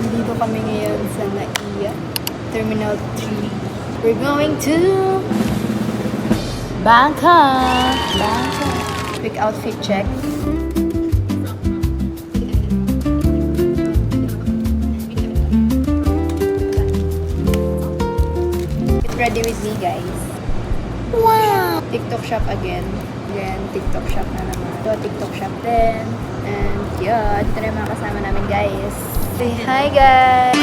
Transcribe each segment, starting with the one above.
Nandito kami ngayon sa NAIA Terminal 3. We're going to Bangkok! Quick outfit check. Get ready with me, guys. Wow! TikTok shop again. TikTok shop na naman. So, TikTok shop din. And yeah, dito na yung mga kasama namin, guys. Say hi, guys!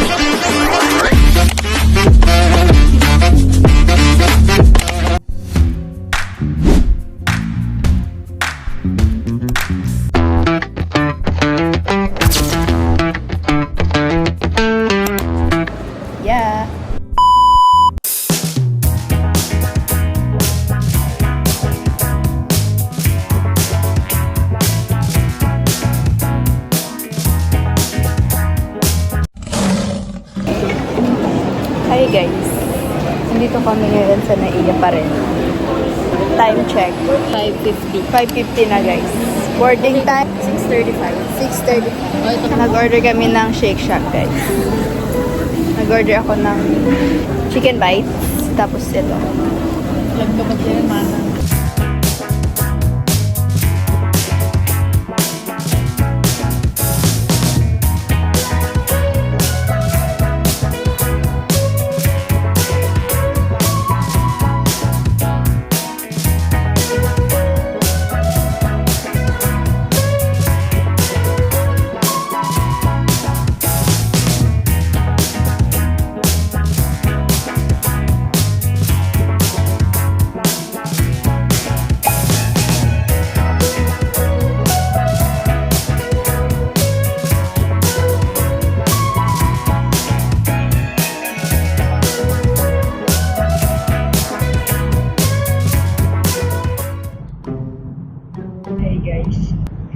Yeah. Hi guys, nandito kami ngayon sa NAIA pa rin. Time check, 5:50 na guys. Boarding time, 6:35. Nag-order kami ng Shake Shack guys. Nag-order ako ng chicken bites, tapos ito.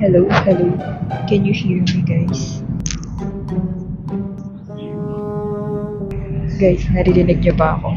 Hello. Can you hear me, guys? Guys, naririnig niyo ba ako?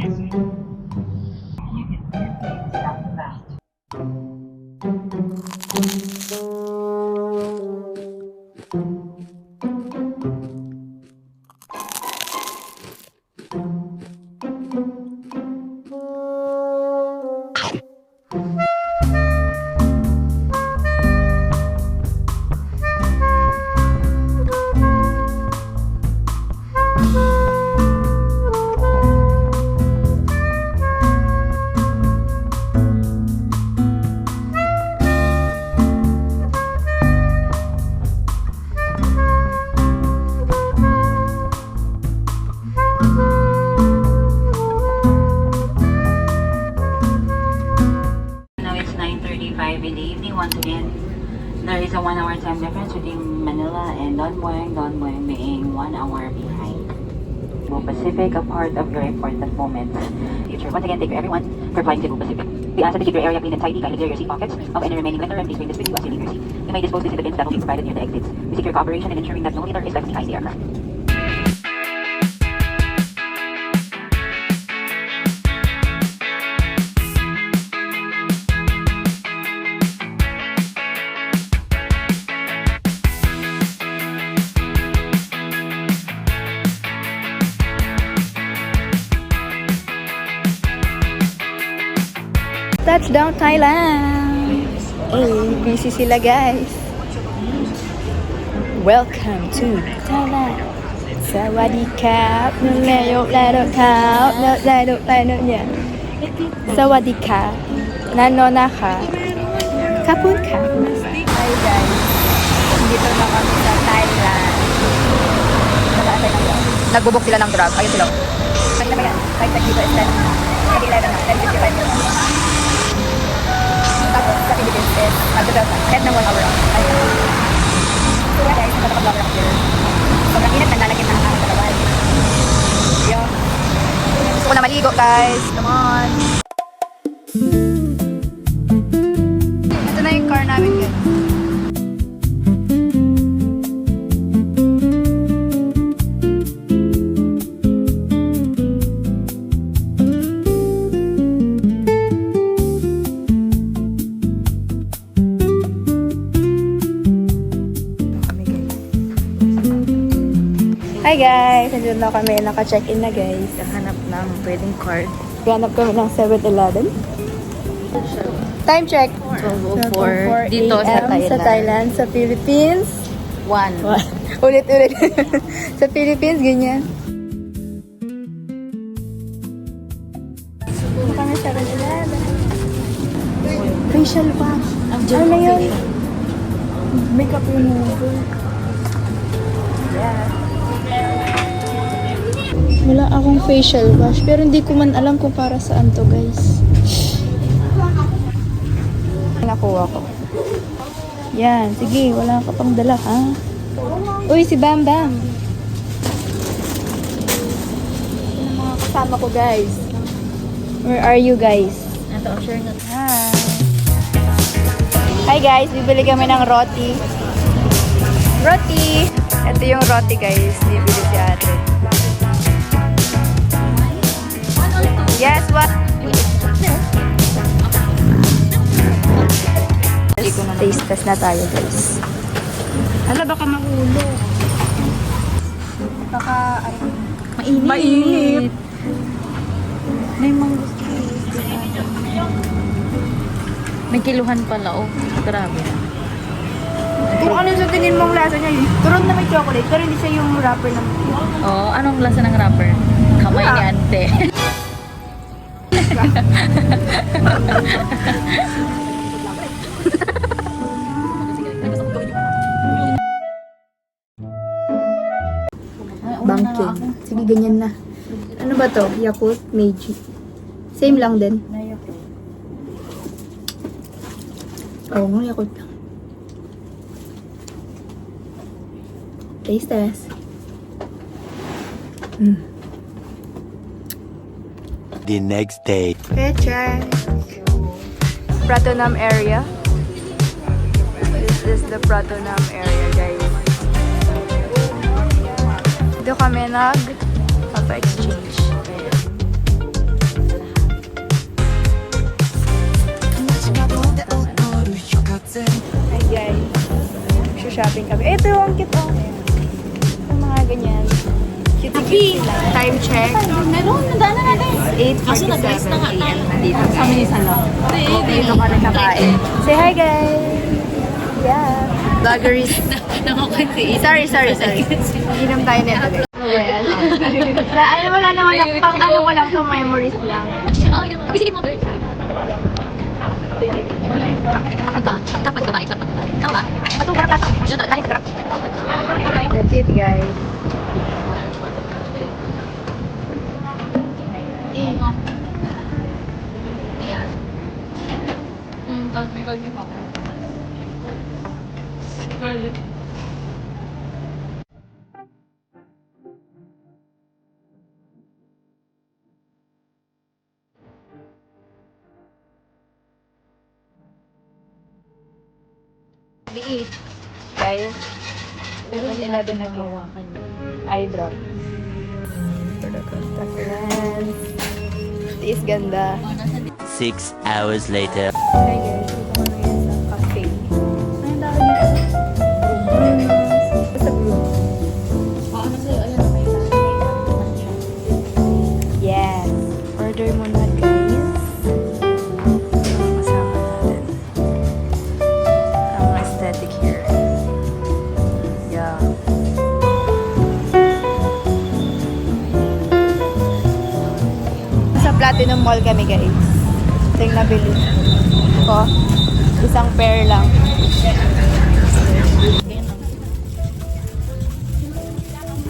In the evening, once again, there is a 1 hour time difference between Manila and Don Mueang being 1 hour behind. Cebu Pacific, a part of your important moments. Future. Once again, thank you everyone for flying Cebu Pacific. We ask that you keep your area clean and tidy, kindly clear your seat pockets of any remaining litter, and please bring this with you as you leave your seat. You may dispose this in the bins that will be provided near the exits. We seek your cooperation in ensuring that no litter is left behind the aircraft. Touchdown Thailand! Hey, busy sila guys. Welcome to Thailand. Sawadee-kap. Niya. Sawadee-kap. Nano na ka? Kapun ka. Hi guys. Dito na kami sa Thailand. Nagbubok sila ng drug. Ayun sila. Ay naman yan. Flight tag dito is 10:11 na. 10:55 minutes. Tapos sa Philippines is head ng 1 hour off. So yeah guys, nagkakablock ako here. Sobrang init, naglalagyan na ang aking kalawal. Yun. Gusto ko na maligo, guys. Come on. Ito na yung car namin guys. Hi guys! Nandun na kami. Naka-check-in na guys. Hanap ng wedding card. Hanap kami ng 7-Eleven. Time check. 12:04 dito sa Thailand. Sa Thailand. Sa Philippines. 1. Ulit-ulit. Sa Philippines, ganyan. Dito kami 7-Eleven. Facial wash. Ano na yun? Makeup remover. Yeah. Wala akong facial wash, pero hindi ko man alam kung para saan to, guys. Nakuha ko. Yan, sige, wala ka pang dala, ha? Uy, si Bam Bam. Yan ang mga kasama ko, guys. Where are you, guys? Ito, sure na. Hi. Hi, guys. Bibili kami ng roti. Roti! Ito yung roti, guys. Bibili si ate. Yes, what? Taste test na tayo, guys. Hala, baka mahulog. Baka, mainit. May mango. May kiluhan pala, oh. Grabe. Kung ano sa tingin mong lasa niya, turon na may chocolate, pero hindi siya yung wrapper ng Oh, anong lasa ng wrapper? Kamay ni ante. Banking. Sige, ganyan na. Ano ba to? Yakult, Meiji. Same lang din. Oo nga, Yakult lang. Taste test. The next day. Okay, check. Pratunam area. This is the Pratunam area, guys. Dito kami nag-exchange. Hi guys. Shopping kami. Ito yung cute, oh. Yung mga ganyan. Cute lang. Time check. Meron, nadaanan natin. 8:47 AM na dito. Kami ni Salon. Dito ka nakakain. Say hi guys! Yeah. Vloggeries. Nakakanti. Sorry. Inom tayo nito guys. Ano wala naman pang ano mo lang, so memories lang. Sige mo. Dapat babae ka pa. Tama. Matubara ka. That's it guys. Biit. Guys, 7-Eleven na gawa. Eye drop. For the contact lens. Tiis ganda. 6 hours later. Hi guys, dito kami ngayon sa cafe. Ano tawag dito? Basta blue. Yes. Order muna guys. Mga kasama natin. Ang aesthetic here. Yeah. Sa Platinum Mall kami guys. Ito yung nabili ko. Isang pair lang.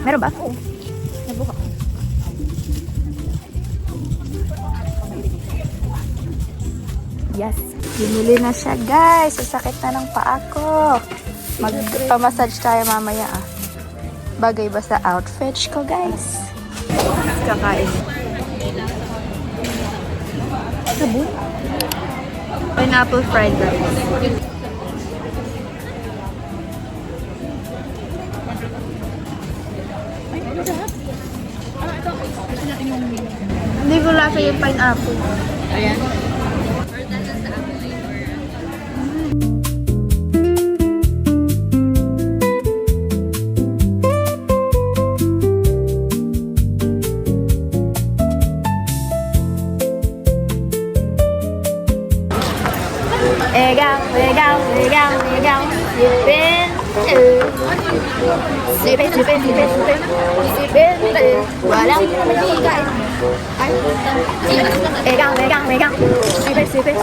Meron ba? Oo. Nabuka ko. Yes. Binili na siya guys. Sasakit na ng paa ko. Magpamassage tayo mamaya ah. Bagay ba sa outfit ko guys? Kakain. Sabon? Pineapple fried rice. Hindi ko lasa yung pineapple. Ayan. Sipin. Walang kain. Ay. Megang. Sipin.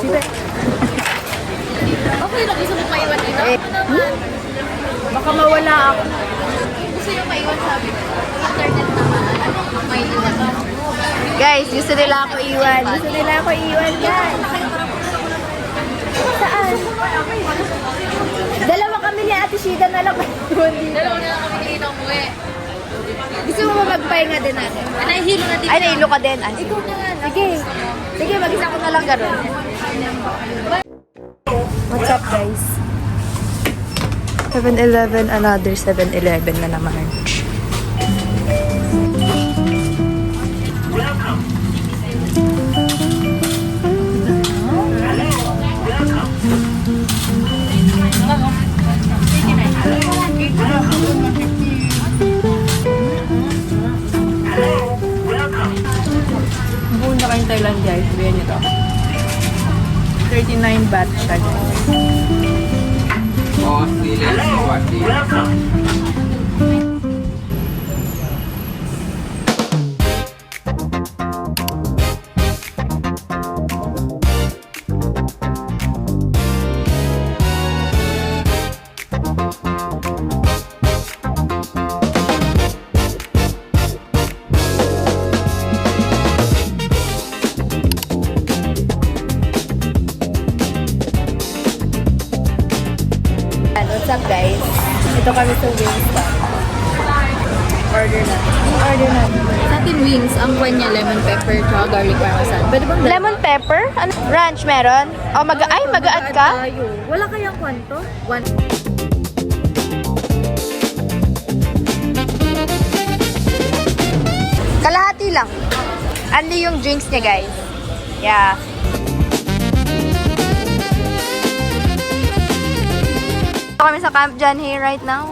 Okay lang, gusto mo maiwan dito. Baka mawala ako. Gusto yung maiwan sabi ko. Internet naman. May iwan. Guys, gusto nila ako iwan, guys. Saan? Dalawa kami ni Ate Shida na lang. Dalawa na lang kami kanina umuwi. Gusto mo ba magpahinga din natin? Nahihilo na din. Ay, nahilo ka din. Ay, Ikaw na nga. Sige, mag-isa ko na lang gano'n. What's up, guys? 7-Eleven, another 7-Eleven na naman. Pupunta kayong Thailand, guys. Sabihan nyo to. 39 baht siya, guys. What's up, guys? Ito kami sa Wingstop. Order na. Sa atin wings, ang kwan niya lemon pepper tsaka garlic parmesan. Pwede bang Lemon pepper? Ano? Ranch meron? O, mag-aad ka? tayo? Wala kayang kwanto? One. Kalahati lang. Ano yung drinks niya, guys? Yeah. Kami sa Camp John here right now.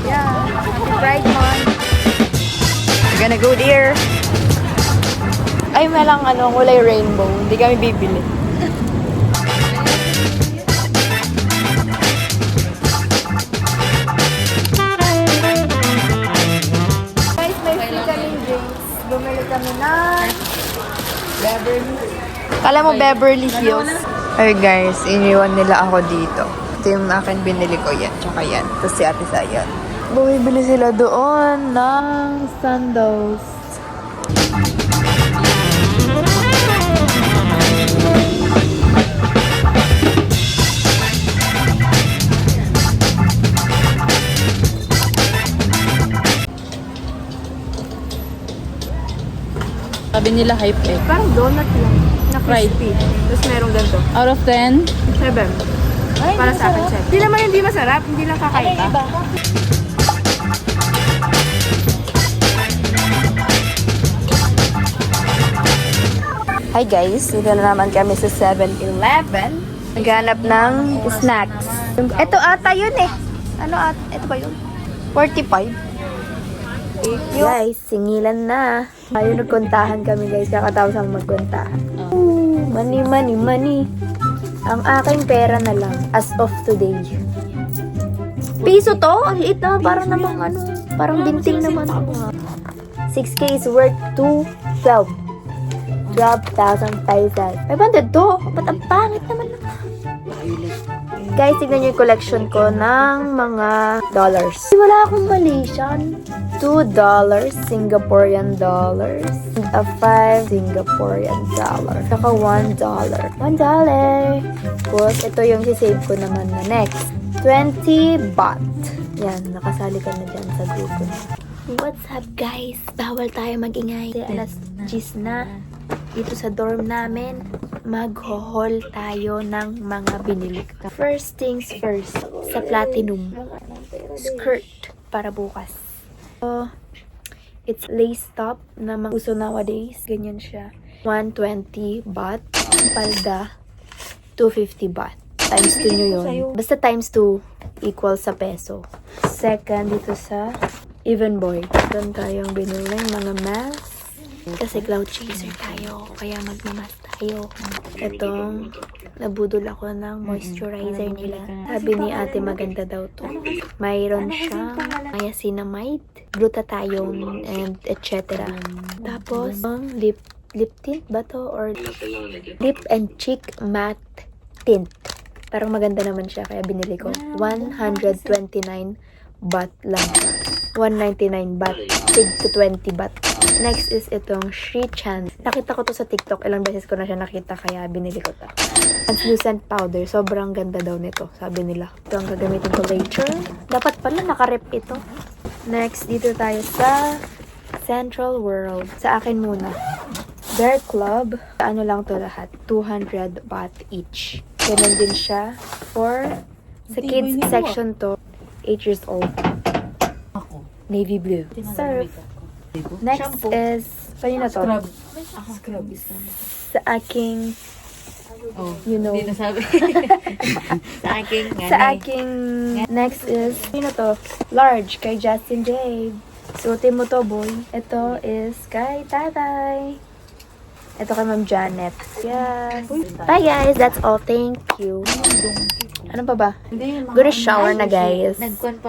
Yeah. Happy Pride Month. We're gonna go there. Ay, malang kulay rainbow. Hindi kami bibili. Guys, may free kaming drinks. Bumili kami ng Beverly. Kala mo Beverly Hills. Ay guys, iniwan nila ako dito. Ito yung akin binili ko yan. Tsaka yan. Tapos si Ate Sayan. Bumibili sila doon ng sandals. Sabi nila hype egg. Parang donut lang. Na crispy. Tapos merong ganito. Out of 10? 7. Para sa akin, 7. Hindi naman hindi masarap. Hindi lang kakaiba. Hi guys, dito na naman kami sa 7-Eleven. Naghanap ng snacks. Ito ata yun eh. Ano ata? Ito ba yun? 45. Guys, singilan na. Ayun, nagkuntahan kami guys. Kakatapos ang magkuntahan. Money. Ang aking pera na lang as of today. Piso to? Ang liit na. Parang namang parang binting naman. 6K is worth 12,000 pesos. 500 to. Ba't ang pangit naman? Guys, tignan nyo yung collection ko ng mga dollars. Wala akong Malaysian. $2 Singaporean dollars. A 5 Singaporean dollar. Saka $1. $1. Tapos, ito yung sisave ko naman na next. 20 baht. Yan, nakasali ka na dyan sa grupo. What's up, guys? Bawal tayo magingay. Alas 10 na. Dito sa dorm namin, mag-haul tayo ng mga binili ko. First things first, sa Platinum. Skirt para bukas. So, it's lace top na mga uso nowadays. Ganyan siya. 120 baht. Palda, 250 baht. Times 2 nyo yun. Basta times 2 equal sa peso. Second, dito sa Even Boy. Doon tayong binili mga mask. Kasi cloud chaser tayo, kaya magmamas tayo. Itong nabudol ako ng moisturizer nila. Sabi ni ate maganda daw to. Mayroon siyang niacinamide, glutathione, and etc. Tapos, ang lip tint ba to? Or lip and cheek matte tint. Parang maganda naman siya, kaya binili ko. 129 baht lang siya. 199 baht. Tig to 20 baht. Next is itong Shri Chan. Nakita ko to sa TikTok. Ilang beses ko na siya nakita, kaya binili ko to. Translucent powder. Sobrang ganda daw nito, sabi nila. Ito ang gagamitin ko later. Dapat pala nakarep ito. Next, dito tayo sa Central World. Sa akin muna. Bear Club. Ano lang to lahat? 200 baht each. Ganun din siya. For sa kids section to, 8 years old. Navy blue. Surf. Next is, sa'yo na to? Scrub. Sa aking, you know, Sa sa aking, next is, sa'yo na to? Large, kay Justin Jade. Suotin mo to, boy. Ito is kay Tatay. Ito kay Ma'am Janet. Yes. Bye guys, that's all. Thank you. Ano pa ba? Gonna shower na guys. Nagkwan pa.